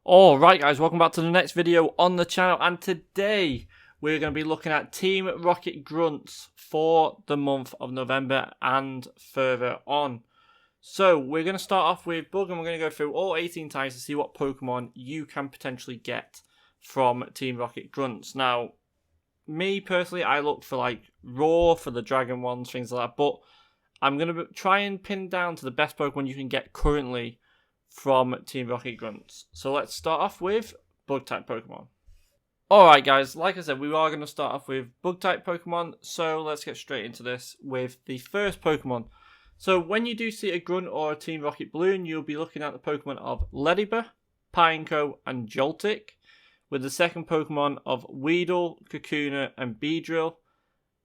Alright guys, welcome back to the next video on the channel, and today we're going to be looking at Team Rocket grunts for the month of November and further on. So we're going to start off with Bug, and we're going to go through all 18 types to see what Pokemon you can potentially get from Team Rocket grunts. Now, me personally, I look for like raw for the dragon ones, things like that, but I'm going to try and pin down to the best Pokemon you can get currently from Team Rocket grunts. So let's start off with bug type Pokemon. Alright guys, like I said, we are going to start off with bug type Pokemon, so let's get straight into this with the first Pokemon. So when you do see a grunt or a Team Rocket balloon, you'll be looking at the Pokemon of Ledibur, Pineco and Joltik, with the second Pokemon of Weedle, Kakuna and Beedrill,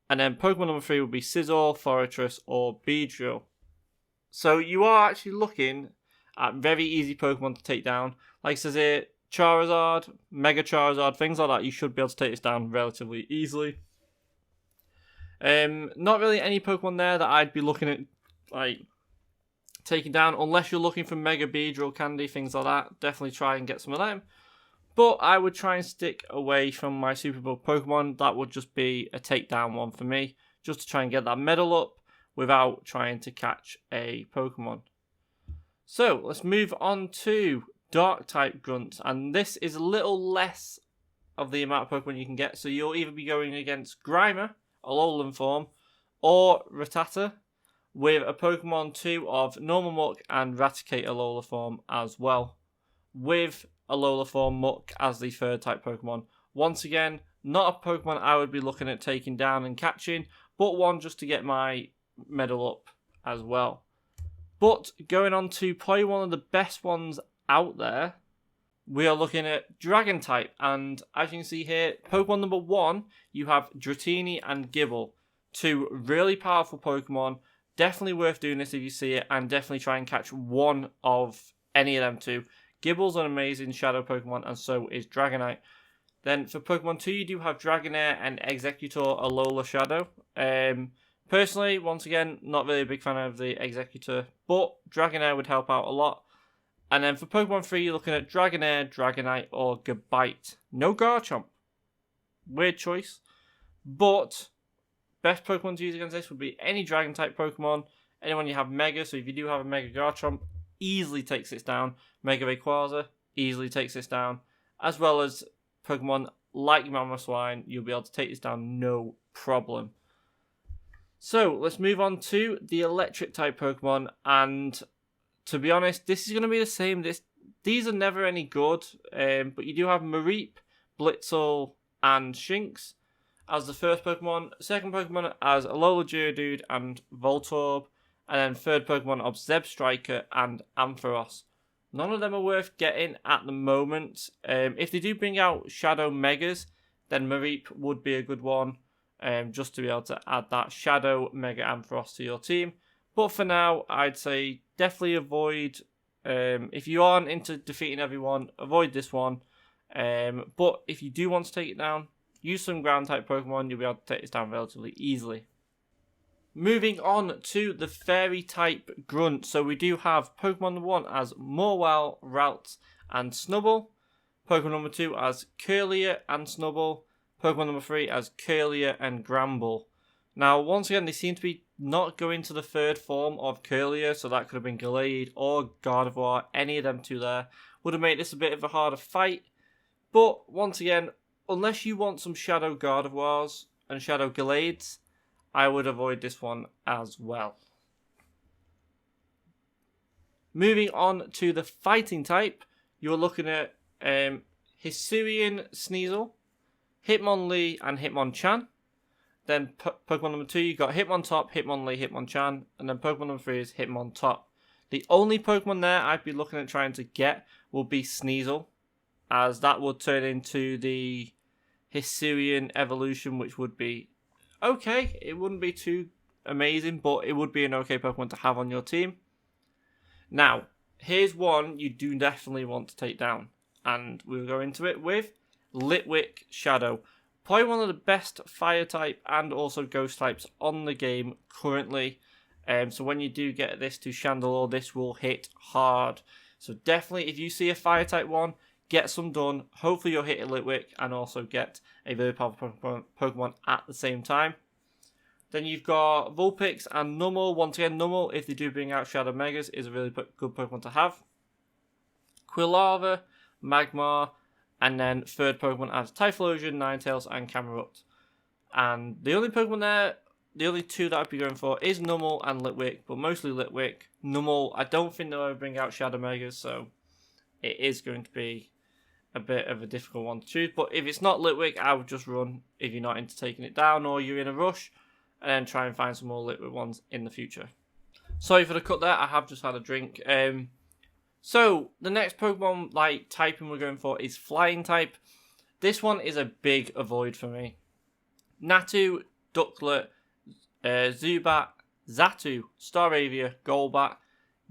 and then Pokemon number 3 will be Scizor, Forretress or Beedrill. So you are actually looking at very easy Pokemon to take down. Like it says here, Charizard, Mega Charizard, things like that, you should be able to take this down relatively easily. Not really any Pokemon there that I'd be looking at like taking down, unless you're looking for Mega Beedrill Candy, things like that. Definitely try and get some of them. But I would try and stick away from my Super Bug Pokemon. That would just be a takedown one for me, just to try and get that medal up without trying to catch a Pokemon. So let's move on to Dark type grunts, and this is a little less of the amount of Pokemon you can get. So you'll either be going against Grimer, Alolan form, or Rattata, with a Pokemon 2 of Normal Muck and Raticate Alola form as well, with Alola form Muck as the third type Pokemon. Once again, not a Pokemon I would be looking at taking down and catching, but one just to get my medal up as well. But going on to probably one of the best ones out there, we are looking at Dragon type. And as you can see here, Pokemon number 1, you have Dratini and GIBLE. Two really powerful Pokemon. Definitely worth doing this if you see it, and definitely try and catch one of any of them two. GIBLE's an amazing shadow Pokemon, and so is Dragonite. Then for Pokemon 2, you do have Dragonair and Executor Alola Shadow. Personally, once again, not really a big fan of the Executor, but Dragonair would help out a lot. And then for Pokemon 3, you're looking at Dragonair, Dragonite, or Gabite. No Garchomp. Weird choice. But best Pokemon to use against this would be any Dragon-type Pokemon. Anyone you have Mega, so if you do have a Mega Garchomp, easily takes this down. Mega Rayquaza easily takes this down. As well as Pokemon like Mamoswine, you'll be able to take this down no problem. So, let's move on to the electric type Pokemon, and to be honest, this is going to be the same. These are never any good, but you do have Mareep, Blitzel, and Shinx as the first Pokemon. Second Pokemon as Alola Geodude and Voltorb, and then third Pokemon of Zebstrika and Ampharos. None of them are worth getting at the moment. If they do bring out Shadow Megas, then Mareep would be a good one. Just to be able to add that Shadow Mega Ampharos to your team. But for now, I'd say definitely avoid, if you aren't into defeating everyone, avoid this one. But if you do want to take it down, use some ground type Pokemon, you'll be able to take this down relatively easily. Moving on to the fairy type grunt. So we do have Pokemon number 1 as Morwell, Ralts and Snubbull. Pokemon number 2 as Curlier and Snubbull. Pokemon number 3 as Curlier and Gramble. Now, once again, they seem to be not going to the third form of Curlier, so that could have been Gallade or Gardevoir. Any of them two there would have made this a bit of a harder fight. But, once again, unless you want some Shadow Gardevoirs and Shadow Gallades, I would avoid this one as well. Moving on to the fighting type, you're looking at Hisuian Sneasel, Hitmonlee and Hitmonchan. Then Pokemon number 2, you got Hitmontop, Hitmonlee, Hitmonchan, and then Pokemon number 3 is Hitmontop. The only Pokemon there I'd be looking at trying to get will be Sneasel, as that would turn into the Hisuian evolution, which would be okay. It wouldn't be too amazing, but it would be an okay Pokemon to have on your team. Now, here's one you do definitely want to take down, and we'll go into it with Litwick Shadow. Probably one of the best fire type and also ghost types on the game currently. So when you do get this to Chandelure, this will hit hard. So definitely, if you see a fire type one, get some done. Hopefully you'll hit a Litwick and also get a very powerful Pokemon at the same time. Then you've got Vulpix and Numel. Once again, Numel, if they do bring out Shadow Megas, is a really good Pokemon to have. Quilava, Magmar, and then third Pokemon as Typhlosion, Ninetales, and Camerupt. And the only Pokemon there, the only two that I'd be going for is Numel and Litwick, but mostly Litwick. Numel, I don't think they'll ever bring out Shadow Megas, so it is going to be a bit of a difficult one to choose. But if it's not Litwick, I would just run if you're not into taking it down or you're in a rush, and then try and find some more Litwick ones in the future. Sorry for the cut there, I have just had a drink. So the next Pokemon like typing we're going for is Flying type. This one is a big avoid for me. Natu, Ducklet, Zubat, Xatu, Staravia, Golbat,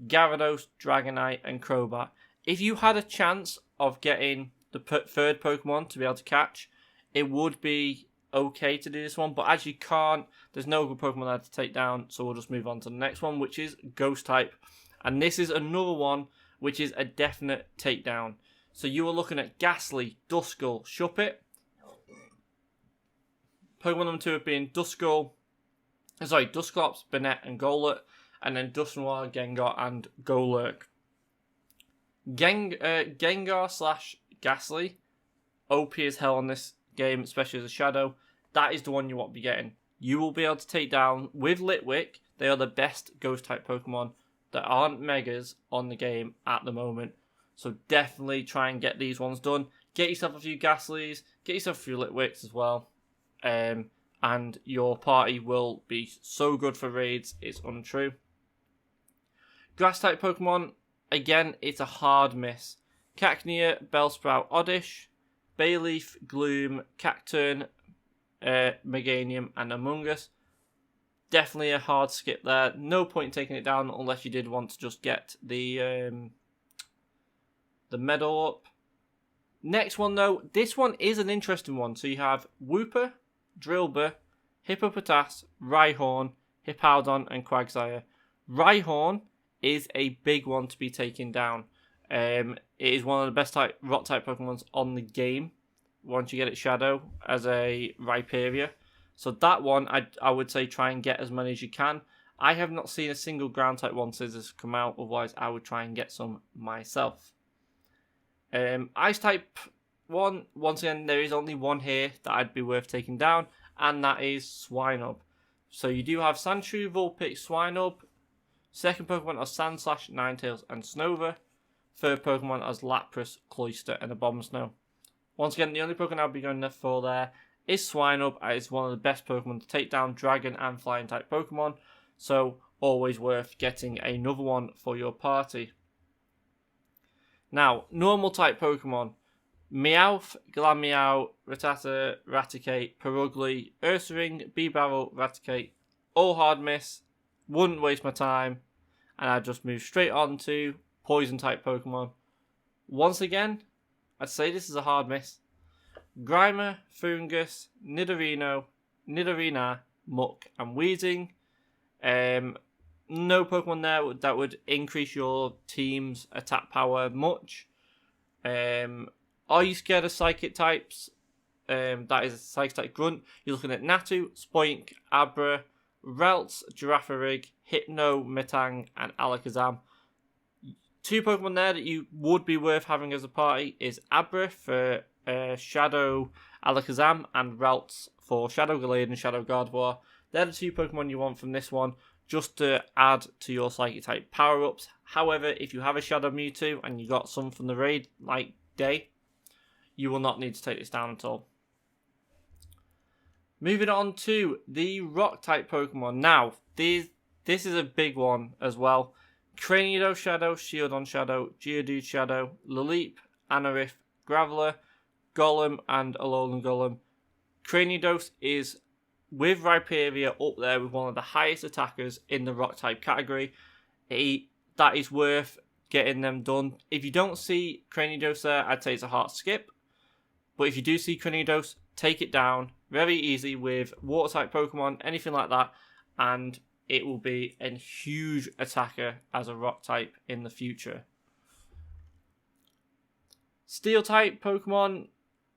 Gyarados, Dragonite, and Crobat. If you had a chance of getting the third Pokemon to be able to catch, it would be okay to do this one, but as you can't, there's no good Pokemon there to take down, so we'll just move on to the next one, which is Ghost type. And this is another one which is a definite takedown. So you are looking at Gastly, Duskull, Shuppet. Pokemon number 2 being Duskull, Dusclops, Banette, and Golett, and then Dusknoir, Gengar, and Golurk. Gengar / Gastly, OP as hell on this game, especially as a Shadow. That is the one you want to be getting. You will be able to take down, with Litwick, they are the best Ghost type Pokemon that aren't Megas on the game at the moment. So definitely try and get these ones done. Get yourself a few Gastlys, get yourself a few Litwicks as well. And your party will be so good for raids, it's untrue. Grass type Pokemon, again, it's a hard miss. Cacnea, Bellsprout, Oddish, Bayleaf, Gloom, Cacturne, Meganium, and Amoonguss. Definitely a hard skip there. No point in taking it down unless you did want to just get the medal up. Next one though, this one is an interesting one. So you have Wooper, Drillbur, Hippopotas, RHYHORN, Hippowdon, and Quagsire. RHYHORN is a big one to be taken down. It is one of the best rock type Pokemons on the game once you get it Shadow as a Rhyperior. So that one, I would say try and get as many as you can. I have not seen a single ground type one since this come out, otherwise I would try and get some myself. Ice type one, once again, there is only one here that I'd be worth taking down, and that is Swinub. So you do have Sandshrew, Vulpix, Swinub. Second Pokemon are Sandslash, Ninetales, and Snover. Third Pokemon as Lapras, Cloyster, and Abomasnow. Once again, the only Pokemon I'll be going for there is Swinub. It's one of the best Pokemon to take down Dragon and Flying type Pokemon. So always worth getting another one for your party. Now, normal type Pokemon. Meowth, Glameow, Rattata, Raticate, Purugly, Ursaring, Bibarel, Raticate. All hard miss. Wouldn't waste my time. And I'd just move straight on to Poison type Pokemon. Once again, I'd say this is a hard miss. Grimer, Fungus, Nidorina, Muck, and Weezing. No Pokemon there that would increase your team's attack power much. Are you scared of Psychic types? That is a Psychic type Grunt. You're looking at Natu, Spoink, Abra, Ralts, Girafarig, Hypno, Metang, and Alakazam. Two Pokemon there that you would be worth having as a party is Abra for Shadow Alakazam and Ralts for Shadow Gallade and Shadow Gardevoir. They're the two Pokemon you want from this one, just to add to your Psychic type power-ups. However, if you have a Shadow Mewtwo and you got some from the raid, like Day, you will not need to take this down at all. Moving on to the Rock type Pokemon. Now, this is a big one as well. Cranidos Shadow, Shieldon Shadow, Geodude Shadow, Laleep, Anorith, Graveler, Golem, and Alolan Golem. Cranidos is, with Rhyperior, up there with one of the highest attackers in the Rock type category. That is worth getting them done. If you don't see Cranidos there, I'd say it's a hard skip. But if you do see Cranidos, take it down very easy with Water type Pokemon, anything like that, and it will be a huge attacker as a Rock type in the future. Steel type Pokemon,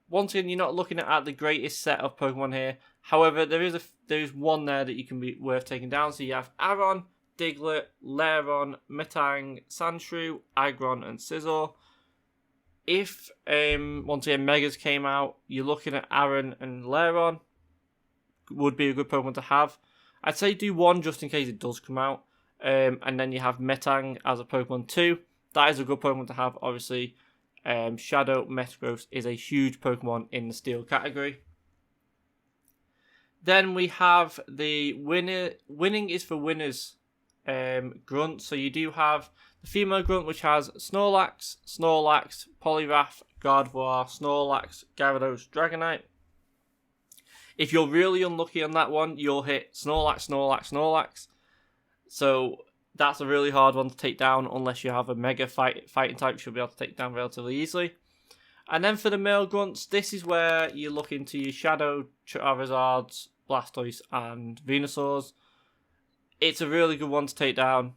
once again, you're not looking at the greatest set of Pokemon here. However, there is one there that you can be worth taking down. So you have Aron, Diglett, Lairon, Metang, Sandshrew, Aggron, and Scizor. If once again Megas came out, you're looking at Aron and Lairon. Would be a good Pokemon to have. I'd say do one just in case it does come out. And then you have Metang as a Pokemon 2. That is a good Pokemon to have, obviously. Shadow Metagross is a huge Pokemon in the Steel category. Then we have the winning is for winners Grunt. So you do have the female Grunt, which has Snorlax, Poliwrath, Gardevoir, Snorlax, Gyarados, Dragonite. If you're really unlucky on that one, you'll hit Snorlax. So that's a really hard one to take down unless you have a mega fighting type. You'll be able to take down relatively easily. And then for the male Grunts, this is where you look into your Shadow Charizards, Blastoise, and Venusaurs. It's a really good one to take down.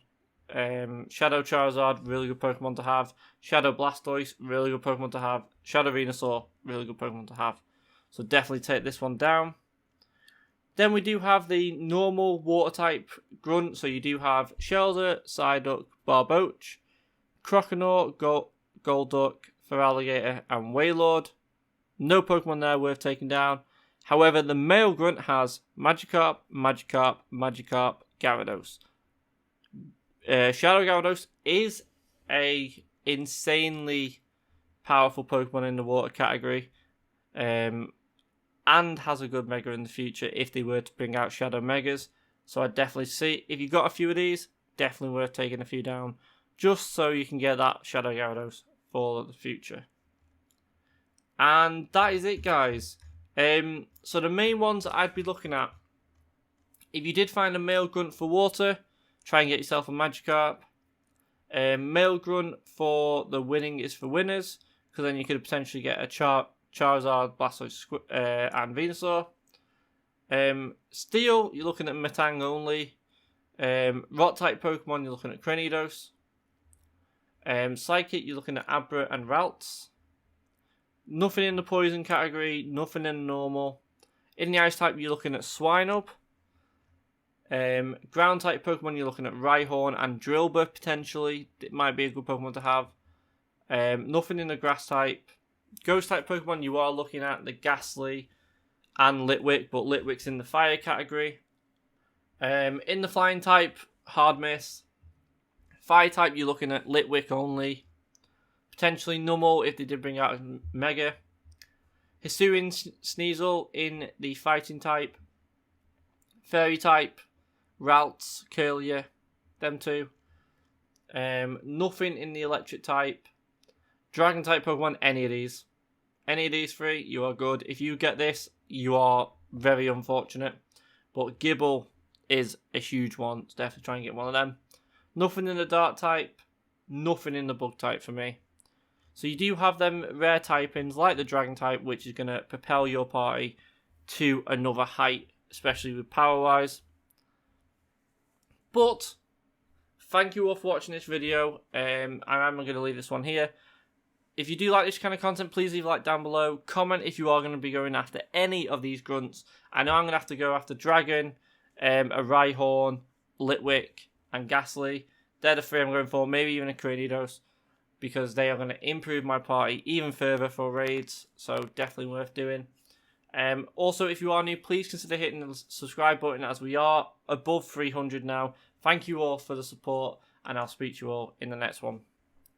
Shadow Charizard, really good Pokemon to have. Shadow Blastoise, really good Pokemon to have. Shadow Venusaur, really good Pokemon to have. So definitely take this one down. Then we do have the normal water type Grunt. So you do have Shelter, Psyduck, Barboach, Croconaw, Golduck, Feraligatr, and Wailord. No Pokemon there worth taking down. However, the male Grunt has Magikarp, Gyarados. Shadow Gyarados is a insanely powerful Pokemon in the water category. And has a good Mega in the future if they were to bring out Shadow Megas. So I'd definitely see, if you've got a few of these, definitely worth taking a few down. Just so you can get that Shadow Gyarados for the future. And that is it, guys. So the main ones that I'd be looking at, if you did find a male Grunt for water, try and get yourself a Magikarp. Male Grunt for the winning is for winners, because then you could potentially get a Charizard, Blastoise, and Venusaur. Steel, you're looking at Metang only. Rock-type Pokemon, you're looking at Cranidos. Psychic, you're looking at Abra and Ralts. Nothing in the Poison category, nothing in the Normal. In the Ice-type, you're looking at Swinub. Ground-type Pokemon, you're looking at RHYHORN and Drillbur, potentially. It might be a good Pokemon to have. Nothing in the Grass-type. Ghost-type Pokemon, you are looking at the Gastly and Litwick, but Litwick's in the Fire category. In the Flying type, hard miss. Fire type, you're looking at Litwick only. Potentially Numel if they did bring out a Mega. Hisuian Sneasel in the Fighting type. Fairy type, Ralts, Curlier, them two. Nothing in the Electric type. Dragon type Pokemon, any of these. Any of these three, you are good. If you get this, you are very unfortunate. But GIBLE is a huge one. So definitely try and get one of them. Nothing in the Dark type. Nothing in the Bug type for me. So you do have them rare typings like the Dragon type, which is going to propel your party to another height, especially with power-wise. But thank you all for watching this video. I am going to leave this one here. If you do like this kind of content, please leave a like down below. Comment if you are going to be going after any of these Grunts. I know I'm going to have to go after Dragon, a RHYHORN, Litwick, and Gastly. They're the three I'm going for. Maybe even a Cranidos, because they are going to improve my party even further for raids. So definitely worth doing. Also, if you are new, please consider hitting the subscribe button, as we are above 300 now. Thank you all for the support, and I'll speak to you all in the next one.